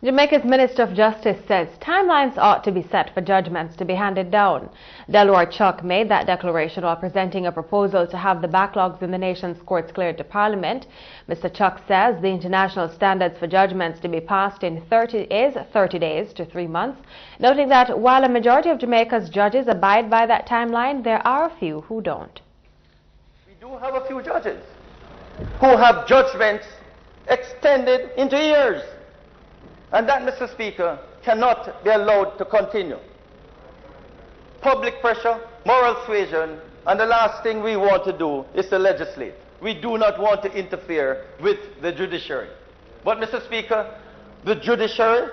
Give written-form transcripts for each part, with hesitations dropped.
Jamaica's Minister of Justice says timelines ought to be set for judgments to be handed down. Delroy Chuck made that declaration while presenting a proposal to have the backlogs in the nation's courts cleared to Parliament. Mr. Chuck says the international standards for judgments to be passed in 30 days to 3 months, noting that while a majority of Jamaica's judges abide by that timeline, there are a few who don't. We do have a few judges who have judgments extended into years. And that, Mr. Speaker, cannot be allowed to continue. Public pressure, moral suasion, and the last thing we want to do is to legislate. We do not want to interfere with the judiciary. But, Mr. Speaker, the judiciary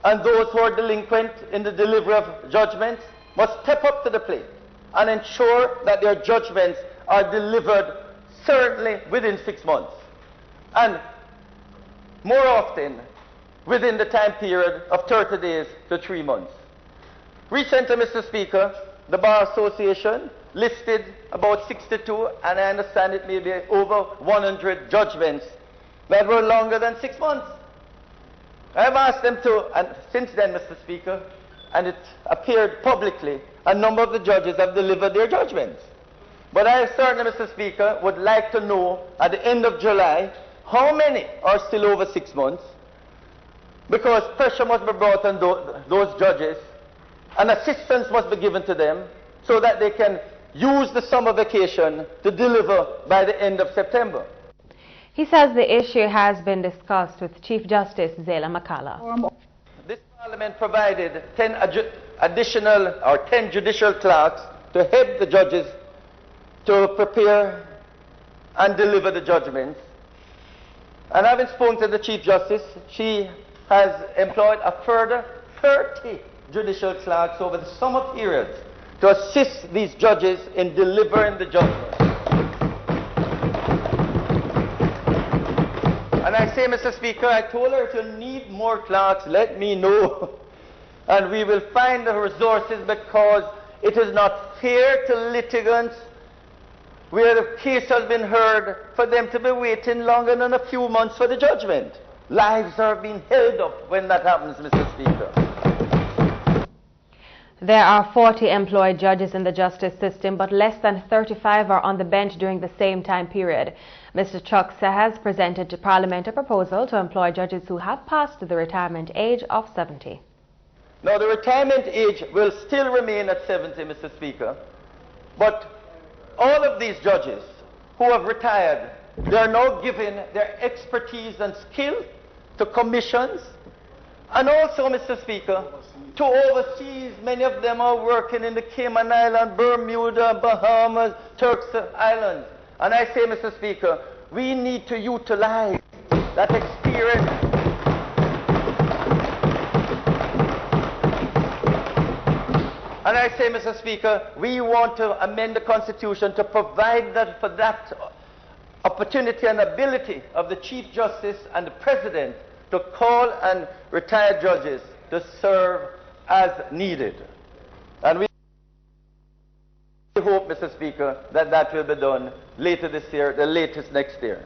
and those who are delinquent in the delivery of judgments must step up to the plate and ensure that their judgments are delivered certainly within 6 months. And more often, within the time period of 30 days to 3 months. Recently, Mr. Speaker, the Bar Association listed about 62, and I understand it may be over 100 judgments that were longer than 6 months. I have asked them to, and since then, Mr. Speaker, and it appeared publicly, a number of the judges have delivered their judgments. But I certainly, Mr. Speaker, would like to know at the end of July how many are still over 6 months, because pressure must be brought on those judges and assistance must be given to them so that they can use the summer vacation to deliver by the end of September. He says the issue has been discussed with Chief Justice Zela Makala. This Parliament provided 10 judicial clerks to help the judges to prepare and deliver the judgments. And having spoken to the Chief Justice, she has employed a further 30 judicial clerks over the summer period to assist these judges in delivering the judgment. And I say, Mr. Speaker, I told her if you need more clerks, let me know. And we will find the resources, because it is not fair to litigants where the case has been heard for them to be waiting longer than a few months for the judgment. Lives are being held up when that happens, Mr. Speaker. There are 40 employed judges in the justice system, but less than 35 are on the bench during the same time period. Mr. Chuck has presented to Parliament a proposal to employ judges who have passed the retirement age of 70. Now, the retirement age will still remain at 70, Mr. Speaker, but all of these judges who have retired, they are now given their expertise and skill to commissions, and also, Mr. Speaker, to overseas. Many of them are working in the Cayman Islands, Bermuda, Bahamas, Turks Islands. And I say, Mr. Speaker, we need to utilize that experience. And I say, Mr. Speaker, we want to amend the Constitution to provide that for that opportunity and ability of the Chief Justice and the President to call and retire judges to serve as needed. And we hope, Mr. Speaker, that that will be done later this year, the latest next year.